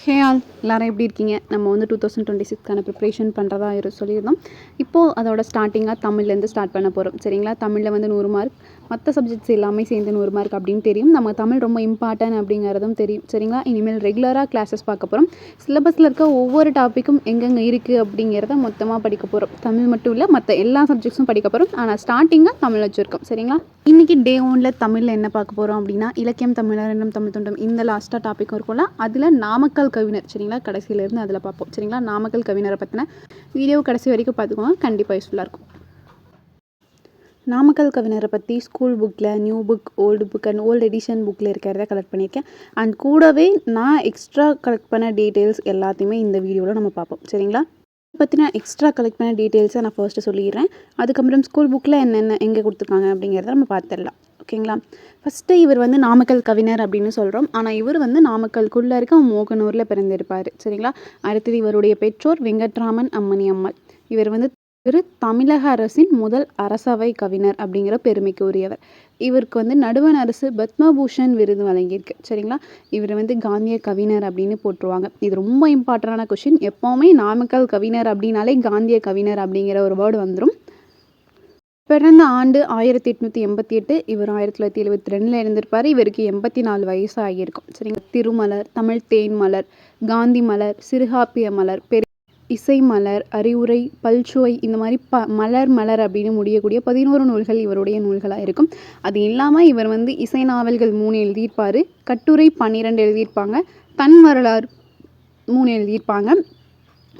Hey all எல்லாரும் எப்படி இருக்கீங்க? நம்ம வந்து 2026க்கான ப்ரிப்ரேஷன் பண்ணுறதா சொல்லியிருந்தோம். இப்போது அதோட ஸ்டார்டிங்காக தமிழ்லேருந்து ஸ்டார்ட் பண்ண போகிறோம். சரிங்களா? தமிழில் வந்து 100 மார்க், மற்ற சப்ஜெக்ட்ஸ் எல்லாமே சேர்ந்து 100 மார்க் அப்படின்னு தெரியும். நம்ம தமிழ் ரொம்ப இம்பார்ட்டன்ட் அப்படிங்கிறதும் தெரியும். சரிங்களா? இனிமேல் ரெகுலராக கிளாஸஸ் பார்க்க போகிறோம். சிலபஸில் இருக்க ஒவ்வொரு டாப்பிக்கும் எங்கெங்கே இருக்குது அப்படிங்கிறத மொத்தமாக படிக்க போகிறோம். தமிழ் மட்டும் இல்லை, மற்ற எல்லா சப்ஜெக்ட்ஸும் படிக்க போகிறோம். ஆனால் ஸ்டார்டிங்காக தமிழ் வச்சுருக்கோம். சரிங்களா? இன்றைக்கி டே 1ல் தமிழில் என்ன பார்க்க போகிறோம் அப்படின்னா, இலக்கியம் தமிழரங்கம் தமிழ் தொண்டம் இந்த லாஸ்ட்டாக டாப்பிக்கும் இருக்கும்ல, அதில் நாமக்கல் கவிஞர். சரிங்களா? கடைசியிலேருந்து அதில் பார்ப்போம். சரிங்களா? நாமக்கல் கவிஞரை பற்றின வீடியோ கடைசி வரைக்கும் பார்த்துக்கோங்க, கண்டிப்பாக யூஸ்ஃபுல்லாக இருக்கும். நாமக்கல் கவிஞரை பற்றி ஸ்கூல் புக்கில், new book, old book and old edition புக்கில் இருக்கிறத கலெக்ட் பண்ணியிருக்கேன். அண்ட் கூடவே நான் எக்ஸ்ட்ரா கலெக்ட் பண்ண டீட்டெயில்ஸ் எல்லாத்தையுமே இந்த வீடியோவில் நம்ம பார்ப்போம். சரிங்களா? பற்றின எக்ஸ்ட்ரா கலெக்ட் பண்ண டீட்டெயில்ஸை நான் ஃபர்ஸ்ட்டு சொல்லிடுறேன். அதுக்கப்புறம் ஸ்கூல் புக்கில் என்னென்ன எங்கே கொடுத்துருக்காங்க அப்படிங்கிறத நம்ம பார்த்துடலாம். ஓகேங்களா? ஃபஸ்ட்டு இவர் வந்து நாமக்கல் கவிஞர் அப்படின்னு சொல்கிறோம். ஆனால் இவர் வந்து நாமக்கல்குள்ளே இருக்க மோகனூரில் பிறந்திருப்பார். சரிங்களா? அடுத்தது இவருடைய பெற்றோர் வெங்கட்ராமன் அம்மணி அம்மாள். இவர் வந்து தமிழக அரசின் முதல் அரசவை கவிஞர் அப்படிங்கிற பெருமைக்கு உரியவர். இவருக்கு வந்து நடுவண் அரசு பத்மபூஷன் விருது வழங்கியிருக்கு. சரிங்களா? இவர் வந்து காந்திய கவிஞர் அப்படின்னு போட்டுருவாங்க. இது ரொம்ப இம்பார்ட்டண்டான கொஷின். எப்போவுமே நாமக்கல் கவிஞர் அப்படின்னாலே காந்திய கவிஞர் அப்படிங்கிற ஒரு வேர்டு வந்துடும். பிறந்த ஆண்டு 1888. இவர் 1972 இருந்திருப்பார். இவருக்கு 84 வயசு ஆகியிருக்கும். சரிங்களா? திருமலர், தமிழ் தேன் மலர், காந்தி மலர், சிறுகாப்பிய மலர், இசை மலர், அறிவுரை, பல்சுவை இந்த மாதிரி மலர் அப்படின்னு முடியக்கூடிய 11 நூல்கள் இவருடைய நூல்களாக இருக்கும். அது இல்லாமல் இவர் வந்து இசை நாவல்கள் 3 எழுதியிருப்பார். கட்டுரை 12 எழுதியிருப்பாங்க. தன் வரலாறு 3 எழுதியிருப்பாங்க.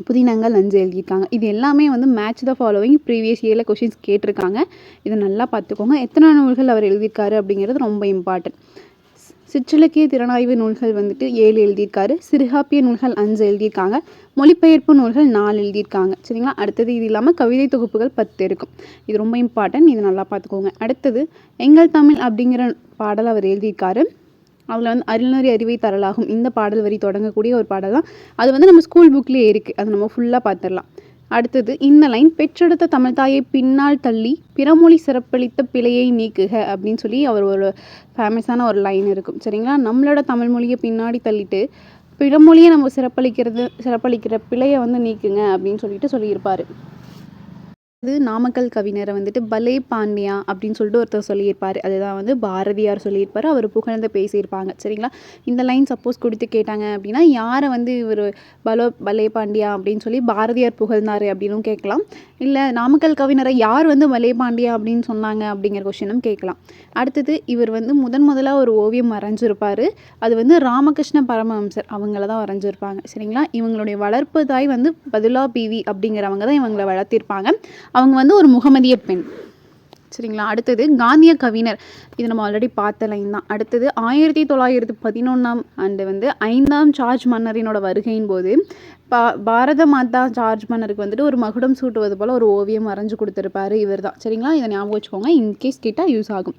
புதினங்கள் 5 எழுதியிருக்காங்க. இது எல்லாமே வந்து மேட்ச் த ஃபாலோவிங் ப்ரீவியஸ் இயரில் கொஷின்ஸ் கேட்டிருக்காங்க. இதை நல்லா பார்த்துக்கோங்க. எத்தனை நூல்கள் அவர் எழுதியிருக்காரு அப்படிங்கிறது ரொம்ப இம்பார்ட்டன்ட். சிற்றிலக்கிய திறனாய்வு நூல்கள் வந்துட்டு 7 எழுதியிருக்காரு. சிறுகாப்பிய நூல்கள் 5 எழுதியிருக்காங்க. மொழிபெயர்ப்பு நூல்கள் 4 எழுதியிருக்காங்க. சரிங்களா? அடுத்தது இது இல்லாமல் கவிதை தொகுப்புகள் 10 இருக்கும். இது ரொம்ப இம்பார்ட்டன்ட். இது நல்லா பார்த்துக்கோங்க. அடுத்தது எங்கள் தமிழ் அப்படிங்கிற பாடல் அவர் எழுதியிருக்காரு. அதில் வந்து அறிஞர் அறிவை தரலாகும் இந்த பாடல் வரி தொடங்கக்கூடிய ஒரு பாடல் தான். அது வந்து நம்ம ஸ்கூல் புக்லேயே இருக்குது. அது நம்ம ஃபுல்லாக பார்த்துடலாம். அடுத்தது இந்த லைன், பெற்றெடுத்த தமிழ்தாயை பின்னால் தள்ளி பிறமொழி சிறப்பளித்த பிழையை நீக்குக அப்படின்னு சொல்லி அவர் ஒரு ஃபேமஸான ஒரு லைன் இருக்கும். சரிங்களா? நம்மளோட தமிழ் மொழியை பின்னாடி தள்ளிட்டு பிறமொழியை நம்ம சிறப்பளிக்கிற பிழையை வந்து நீக்குங்க அப்படின்னு சொல்லியிருப்பார். அது நாமக்கல் கவிஞரை வந்துட்டு பலே பாண்டியா அப்படின்னு சொல்லிட்டு ஒருத்தர் சொல்லியிருப்பார். அதுதான் வந்து பாரதியார் சொல்லியிருப்பார். அவர் புகழ்ந்து பேசியிருப்பாங்க. சரிங்களா? இந்த லைன் சப்போஸ் கொடுத்து கேட்டாங்க அப்படின்னா, யாரை வந்து இவர் பலே பாண்டியா அப்படின்னு சொல்லி பாரதியார் புகழ்ந்தார் அப்படின்னும் கேட்கலாம். இல்லை நாமக்கல் கவிஞரை யார் வந்து பலே பாண்டியா அப்படின்னு சொன்னாங்க அப்படிங்கிற கொஷினும் கேட்கலாம். அடுத்தது இவர் வந்து முதலாக ஒரு ஓவியம் வரைஞ்சிருப்பார். அது வந்து ராமகிருஷ்ண பரமஹம்சர் அவங்கள தான் வரைஞ்சிருப்பாங்க. சரிங்களா? இவங்களுடைய வளர்ப்பு தாய் வந்து பதுலா பிவி அப்படிங்கிறவங்க தான் இவங்களை வளர்த்திருப்பாங்க. அவங்க வந்து ஒரு முகமதிய பெண். சரிங்களா? அடுத்தது காந்திய கவிஞர். இது நம்ம ஆல்ரெடி பார்த்த லைன் தான். அடுத்தது 1911 ஆண்டு வந்து 5ஆம் ஜார்ஜ் மன்னரினோட வருகையின் போது பாரத மாதா ஜார்ஜ் மன்னருக்கு வந்துட்டு ஒரு மகுடம் சூட்டுவது போல் ஒரு ஓவியம் வரைஞ்சு கொடுத்துருப்பாரு இவர் தான். சரிங்களா? இதை ஞாபகம் வச்சுக்கோங்க, இன்கேஸ் கேட்டால் யூஸ் ஆகும்.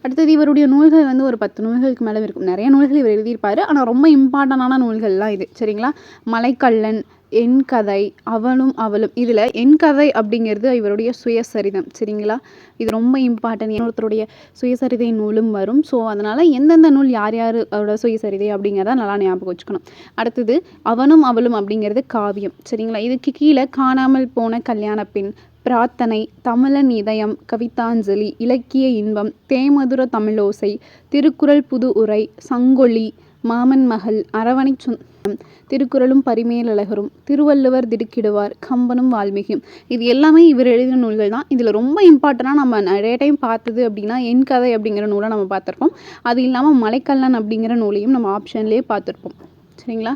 அடுத்தது இவருடைய நூல்கள் வந்து ஒரு 10 நூல்களுக்கு மேலே இருக்கும். நிறைய நூல்கள் இவர் எழுதியிருப்பார். ஆனால் ரொம்ப இம்பார்ட்டண்டான நூல்கள்லாம் இது. சரிங்களா? மலைக்கல்லன், என் கதை, அவளும் அவளும். இதில் என் கதை அப்படிங்கிறது இவருடைய சுயசரிதம். சரிங்களா? இது ரொம்ப இம்பார்ட்டன்ட். இன்னொருத்தருடைய சுயசரிதை நூலும் வரும். ஸோ அதனால் எந்தெந்த நூல் யாரோட சுயசரிதை அப்படிங்கிறத நல்லா ஞாபகம் வச்சுக்கணும். அடுத்தது அவனும் அவளும் அப்படிங்கிறது காவியம். சரிங்களா? இதுக்கு கீழே காணாமல் போன கல்யாண பெண், பிரார்த்தனை, தமிழன் இதயம், கவிதாஞ்சலி, இலக்கிய இன்பம், தேமதுர தமிழோசை, திருக்குறள் புது உரை, சங்கொலி, மாமன் மகள், அரவணை சொந்தம், திருக்குறளும் பரிமேலழகரும், திருவள்ளுவர் திடுக்கிடுவார், கம்பனும் வால்மீகியும். இது எல்லாமே இவர் எழுதின நூல்கள் தான். இதில் ரொம்ப இம்பார்ட்டண்டாக நம்ம நிறைய டைம் பார்த்தது அப்படின்னா என் கதை அப்படிங்கிற நூலை நம்ம பார்த்துருப்போம். அது இல்லாமல் மலைக்கல்லன் அப்படிங்கிற நூலையும் நம்ம ஆப்ஷன்லேயே பார்த்துருப்போம். சரிங்களா?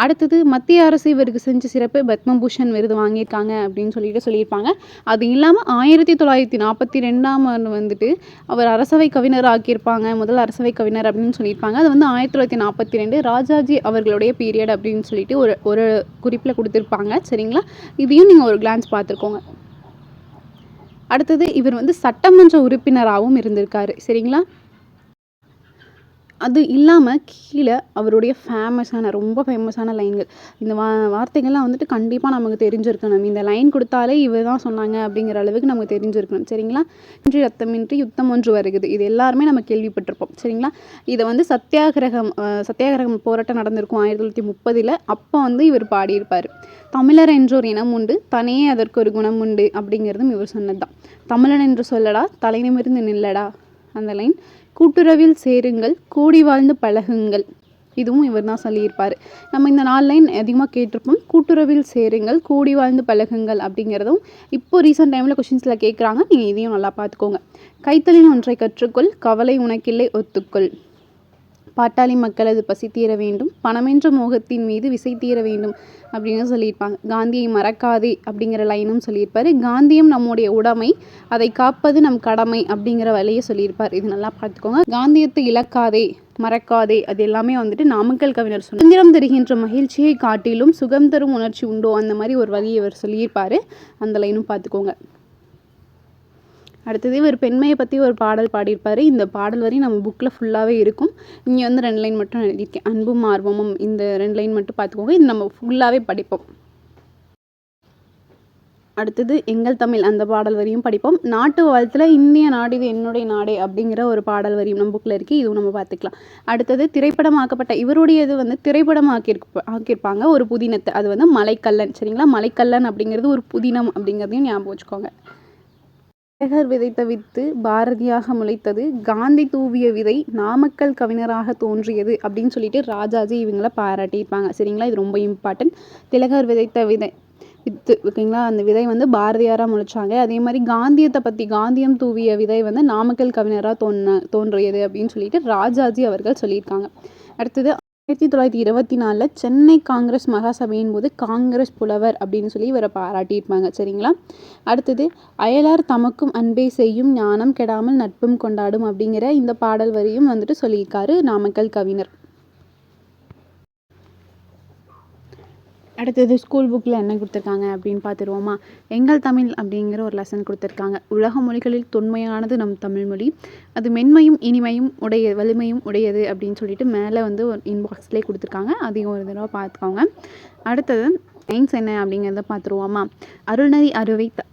அடுத்தது மத்திய அரசு இவருக்கு செஞ்ச சிறப்பு பத்மபூஷன் விருது வாங்கியிருக்காங்க அப்படின்னு சொல்லியிருப்பாங்க. அது இல்லாமல் 1942ஆம் ஆண்டு வந்துட்டு அவர் அரசவை கவிஞர் ஆக்கியிருப்பாங்க. முதல் அரசவை கவிஞர் அப்படின்னு சொல்லியிருப்பாங்க. அது வந்து 1942 ராஜாஜி அவர்களுடைய பீரியட் அப்படின்னு சொல்லிட்டு ஒரு குறிப்பில் கொடுத்துருப்பாங்க. சரிங்களா? இதையும் நீங்கள் ஒரு கிளான்ஸ் பார்த்துருக்கோங்க. அடுத்தது இவர் வந்து சட்டமன்ற உறுப்பினராகவும் இருந்திருக்காரு. சரிங்களா? அது இல்லாமல் கீழே அவருடைய ரொம்ப ஃபேமஸான லைன்கள். இந்த வார்த்தைகள்லாம் வந்துட்டு கண்டிப்பாக நமக்கு தெரிஞ்சிருக்கணும். இந்த லைன் கொடுத்தாலே இவ தான் சொன்னாங்க அப்படிங்கிற அளவுக்கு நமக்கு தெரிஞ்சிருக்கணும். சரிங்களா? இன்றி ரத்தமின்றி யுத்தம் ஒன்று வருகுது. இது எல்லாருமே நம்ம கேள்விப்பட்டிருப்போம். சரிங்களா? இதை வந்து சத்தியாகிரகம் போராட்டம் நடந்திருக்கும் 1930. அப்போ வந்து இவர் பாடியிருப்பார். தமிழர் என்றொரு இனம் உண்டு, தனியே அதற்கு ஒரு குணம் உண்டு அப்படிங்கிறதும் இவர் சொன்னது தான். தமிழன் என்று சொல்லடா, தலைநிமிர்ந்து நில்லடா, அந்த லைன். கூட்டுறவில் சேருங்கள், கூடி வாழ்ந்து பழகுங்கள், இதுவும் இவர் தான் சொல்லியிருப்பார். நம்ம இந்த 4 லைன் அதிகமாக கேட்டிருப்போம். கூட்டுறவில் சேருங்கள், கூடி வாழ்ந்து பழகுங்கள் அப்படிங்கிறதும் இப்போ ரீசெண்ட் டைமில் கொஷின்ஸில் கேட்குறாங்க. நீங்கள் இதையும் நல்லா பார்த்துக்கோங்க. கைத்தொழில் ஒன்றை கற்றுக்கொள், கவலை உனக்கில்லை ஒத்துக்கொள், பாட்டாளி மக்களது பசி தீர வேண்டும், பணமென்ற மோகத்தின் மீது விசை தீர வேண்டும் அப்படின்னு சொல்லியிருப்பாங்க. காந்தியை மறக்காதே அப்படிங்கிற லைனும் சொல்லியிருப்பார். காந்தியம் நம்முடைய உடைமை, அதை காப்பது நம் கடமை அப்படிங்கிற வழியை சொல்லியிருப்பார். இது நல்லா பார்த்துக்கோங்க. காந்தியத்தை இழக்காதே, மறக்காதே, அது எல்லாமே வந்துட்டு நாமக்கல் கவிஞர் சொன்னார். சுதந்திரம் தருகின்ற மகிழ்ச்சியை காட்டிலும் சுகம் தரும் உணர்ச்சி உண்டோ, அந்த மாதிரி ஒரு வழியை இவர் சொல்லியிருப்பார். அந்த லைனும் பார்த்துக்கோங்க. அடுத்தது இவர் பெண்மையை பற்றி ஒரு பாடல் பாடியிருப்பார். இந்த பாடல் வரையும் நம்ம புக்கில் ஃபுல்லாகவே இருக்கும். இங்கே வந்து 2 லைன் மட்டும் எழுதியிருக்கேன். அன்பும் ஆர்வமும், இந்த 2 லைன் மட்டும் பார்த்துக்கோங்க. இது நம்ம ஃபுல்லாகவே படிப்போம். அடுத்தது எங்கள் தமிழ், அந்த பாடல் வரியும் படிப்போம். நாட்டு வாழ்த்தில் இந்திய நாடு இது என்னுடைய நாடே அப்படிங்கிற ஒரு பாடல் வரியும் நம்ம புக்கில் இருக்குது. இதுவும் நம்ம பார்த்துக்கலாம். அடுத்தது திரைப்படமாக்கப்பட்ட இவருடையது வந்து ஆக்கியிருப்பாங்க ஒரு புதினத்தை. அது வந்து மலைக்கல்லன். சரிங்களா? மலைக்கல்லன் அப்படிங்கிறது ஒரு புதினம் அப்படிங்கிறதையும் ஞாபகம் வச்சுக்கோங்க. திலகர் விதைத்த வித்து பாரதியாக முளைத்தது, காந்தி தூவிய விதை நாமக்கல் கவிஞராக தோன்றியது அப்படின்னு சொல்லிட்டு ராஜாஜி இவங்களை பாராட்டியிருப்பாங்க. சரிங்களா? இது ரொம்ப இம்பார்ட்டன்ட். திலகர் விதைத்த வித்து, ஓகேங்களா? அந்த விதை வந்து பாரதியாராக முளைச்சாங்க. அதே மாதிரி காந்தியம் தூவிய விதை வந்து நாமக்கல் கவிஞராக தோன்றியது அப்படின்னு சொல்லிட்டு ராஜாஜி அவர்கள் சொல்லியிருக்காங்க. அடுத்தது 1924 சென்னை காங்கிரஸ் மகாசபையின் போது காங்கிரஸ் புலவர் அப்படின்னு சொல்லி இவரை பாராட்டியிருப்பாங்க. சரிங்களா? அடுத்தது அயலார் தமக்கும் அன்பே செய்யும், ஞானம் கெடாமல் நட்பும் கொண்டாடும் அப்படிங்கிற இந்த பாடல் வரியும் வந்துட்டு சொல்லியிருக்காரு நாமக்கல் கவிஞர். அடுத்தது ஸ்கூல் புக்கில் என்ன கொடுத்துருக்காங்க அப்படின்னு பார்த்துருவோமா? எங்கள் தமிழ் அப்படிங்கிற ஒரு லெசன் கொடுத்துருக்காங்க. உலக மொழிகளில் தொன்மையானது நம் தமிழ்மொழி, அது மென்மையும் இனிமையும் வலிமையும் உடையது அப்படின்னு சொல்லிட்டு மேலே வந்து ஒரு இன்பாக்ஸ்லேயே கொடுத்துருக்காங்க. அதையும் ஒரு தடவை பார்த்துக்கோங்க. அடுத்தது சயின்ஸ் என்ன அப்படிங்கிறத பார்த்துருவோமா?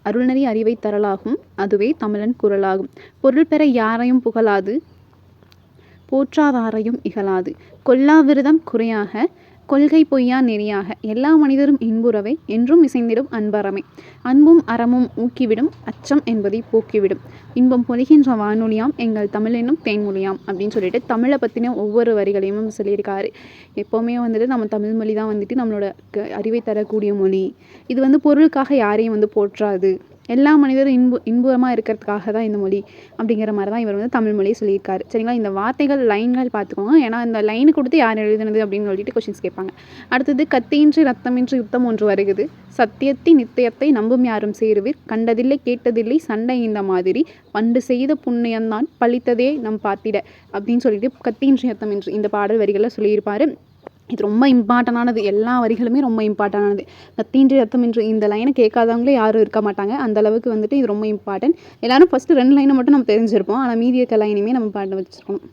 அருள்நெறி அறிவை தரலாகும், அதுவே தமிழன் குரலாகும். பொருள் பெற யாரையும் புகழாது, போற்றாதாரையும் இகழாது, கொல்லா விரதம் குறையாக, கொள்கை பொய்யா நெறியாக, எல்லா மனிதரும் இன்புறவை என்றும் இசைந்திடும் அன்பறமை. அன்பும் அறமும் ஊக்கிவிடும், அச்சம் என்பதை போக்கிவிடும், இன்பம் பொழிகின்ற வானொலியாம் எங்கள் தமிழ் என்னும் தேன்மொழியாம் அப்படின்னு சொல்லிட்டு தமிழை பற்றின ஒவ்வொரு வரிகளையும் சொல்லியிருக்காரு. எப்போவுமே வந்துட்டு நம்ம தமிழ் மொழி தான் வந்துட்டு நம்மளோட அறிவை தரக்கூடிய மொழி. இது வந்து பொருளுக்காக யாரையும் வந்து போற்றாது, எல்லா மனிதரும் இன்புறமாக இருக்கிறதுக்காக தான் இந்த மொழி அப்படிங்கிற மாதிரி தான் இவர் வந்து தமிழ் மொழியை சொல்லியிருக்காரு. சரிங்களா? இந்த வார்த்தைகள் லைன்கள் பார்த்துக்கோங்க. ஏன்னா இந்த லைனு கொடுத்து யார் எழுதுனது அப்படின்னு சொல்லிட்டு கொஷின்ஸ் கேட்பாங்க. அடுத்தது கத்தியின்றி ரத்தமின்றி யுத்தம் ஒன்று வருகுது, சத்தியத்தின் நித்தியத்தை நம்பும் யாரும் சேருவீர், கண்டதில்லை கேட்டதில்லை சண்டை இந்த மாதிரி, பண்டு செய்த புண்ணியம்தான் பழித்ததே நம் பார்த்திட அப்படின்னு சொல்லிட்டு கத்தியின்றி ரத்தமின்றி இந்த பாடல் வரிகளை சொல்லியிருப்பார். இது ரொம்ப இம்பார்ட்டண்டானது. எல்லா வரிகளுமே ரொம்ப இம்பார்ட்டண்டானது. கத்தியின்றி ரத்தமின்றி இந்த லைனை கேட்காதவங்களே யாரும் இருக்க மாட்டாங்க. அந்த அளவுக்கு வந்துட்டு இது ரொம்ப இம்பார்ட்டன்ட். எல்லாரும் ஃபஸ்ட்டு 2 லைனை மட்டும் நம்ம தெரிஞ்சிருப்போம். ஆனால் மீதி இருக்க லைனையுமே நம்ம பாட்டு வச்சுருக்கணும்.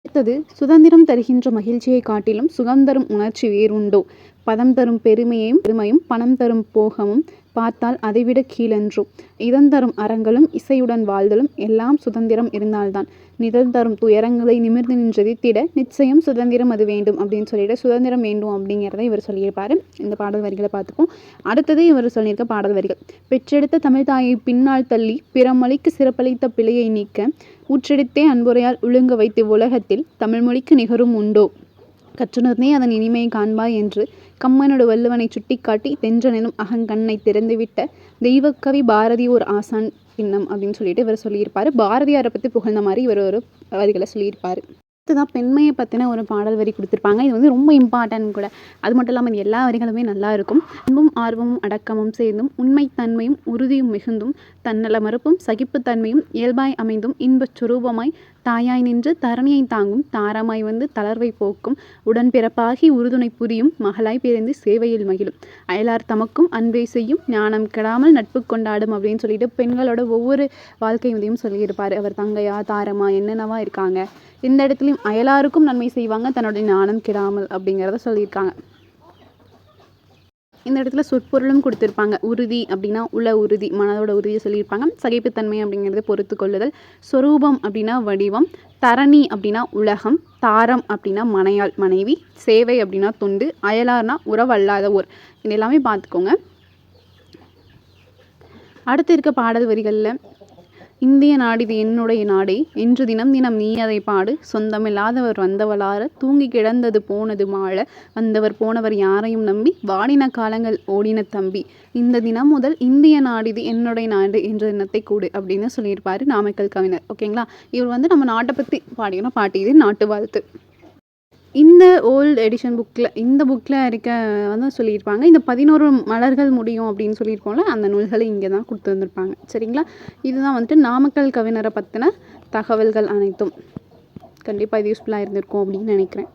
அடுத்தது சுதந்திரம் தருகின்ற மகிழ்ச்சியை காட்டிலும் சுகம் தரும் உணர்ச்சி வேறுண்டோ, பதம் தரும் பெருமையும் பணம் தரும் போகமும் பார்த்தால் அதைவிட கீழென்றோ, இதந்தரும் அறங்களும் இசையுடன் வாழ்தலும் எல்லாம் சுதந்திரம் இருந்தால்தான், நிகழ்ந்தரும் துயரங்களை நிமிர்ந்து நின்றதித்திட நிச்சயம் சுதந்திரம் அது வேண்டும் அப்படின்னு சொல்லிட்டு சுதந்திரம் வேண்டும் அப்படிங்கிறத இவர் சொல்லியிருப்பார். இந்த பாடல் வரிகளை பார்த்துப்போம். அடுத்தது இவர் சொல்லியிருக்க பாடல் வரிகள்: பெற்றெடுத்த தமிழ் தாயை பின்னால் தள்ளி பிறமொழிக்கு சிறப்பளித்த பிழையை நீக்க ஊற்றெடுத்தே அன்புரையால் ஒழுங்க வைத்து உலகத்தில் தமிழ்மொழிக்கு நிகரும் உண்டோ, கற்றுணர்ந்தே அதன் இனிமையை காண்பாய் என்று கம்மனோட வள்ளுவனை சுட்டிக்காட்டி தென்றனெனும் அகங்கண்ணை திறந்துவிட்ட தெய்வக்கவி பாரதி ஒரு ஆசான் பின்னம் அப்படின்னு சொல்லிட்டு இவர் சொல்லியிருப்பார். பாரதியாரை பற்றி புகழ்ந்த மாதிரி இவர் ஒரு வரிகளை சொல்லியிருப்பார். அடுத்ததான் பெண்மையை பற்றின ஒரு பாடல் வரி கொடுத்துருப்பாங்க. இது வந்து ரொம்ப இம்பார்ட்டன்ட் கூட. அது மட்டும் இல்லாமல் எல்லா வரிகளுமே நல்லா இருக்கும். அன்பும் ஆர்வமும் அடக்கமும் சேர்ந்தும் உண்மைத்தன்மையும் உறுதியும் மிகுந்தும் தன்னல மறுப்பும் சகிப்புத்தன்மையும் இயல்பாய் அமைந்தும் இன்பச் சுரூபமாய் தாயாய் நின்று தரணியை தாங்கும் தாரமாய் வந்து தளர்வை போக்கும் உடன்பிறப்பாகி உறுதுணை புரியும் மகளாய் பிறந்து சேவையில் மகிழும் அயலார் தமக்கும் அன்பை செய்யும் ஞானம் கெடாமல் நட்பு கொண்டாடும் அப்படின்னு சொல்லிட்டு பெண்களோட ஒவ்வொரு வாழ்க்கை முறையும் சொல்லியிருப்பார். அவர் தங்கையா தாரமா என்னென்னவா இருக்காங்க. இந்த இடத்துலையும் அயலாருக்கும் நன்மை செய்வாங்க, தன்னோட ஞானம் கெடாமல் அப்படிங்கிறத சொல்லியிருக்காங்க. இந்த இடத்துல சொற்பொருளும் கொடுத்துருப்பாங்க. உறுதி அப்படின்னா உள உறுதி, மனதோட உறுதியை சொல்லியிருப்பாங்க. சகிப்புத்தன்மை அப்படிங்கிறது பொறுத்து கொள்ளுதல். சொரூபம் அப்படின்னா வடிவம். தரணி அப்படின்னா உலகம். தாரம் அப்படின்னா மனையாள் மனைவி. சேவை அப்படின்னா தொண்டு. அயலார்னா உறவல்லாத ஊர். இது எல்லாமே பார்த்துக்கோங்க. அடுத்து இருக்க பாடல் வரிகளில் இந்திய நாடிது என்னுடைய நாடே என்று தினம் தினம் நீ அதை பாடு சொந்தமில்லாதவர் வந்தவளார தூங்கி கிடந்தது போனது மாழ வந்தவர் போனவர் யாரையும் நம்பி வாடின காலங்கள் ஓடின தம்பி இந்த தினம் முதல் இந்திய நாடிது என்னுடைய நாடு என்ற தினத்தை கூடு அப்படின்னு சொல்லியிருப்பாரு நாமக்கல் கவிஞர். ஓகேங்களா, இவர் வந்து நம்ம நாட்டை பற்றி பாடின பாட்டு. இது நாட்டு வாழ்த்து. இந்த ஓல்டு எடிஷன் இந்த புக்கில் இருக்க வந்து சொல்லியிருப்பாங்க. இந்த 11 மலர்கள் முடியும் அப்படின்னு சொல்லியிருப்போம்ல, அந்த நூல்களை இங்கே தான் கொடுத்து வந்திருப்பாங்க. சரிங்களா, இதுதான் வந்துட்டு நாமக்கல் கவிஞரை பற்றின தகவல்கள் அனைத்தும். கண்டிப்பாக இது யூஸ்ஃபுல்லாக இருந்திருக்கும் அப்படின்னு நினைக்கிறேன்.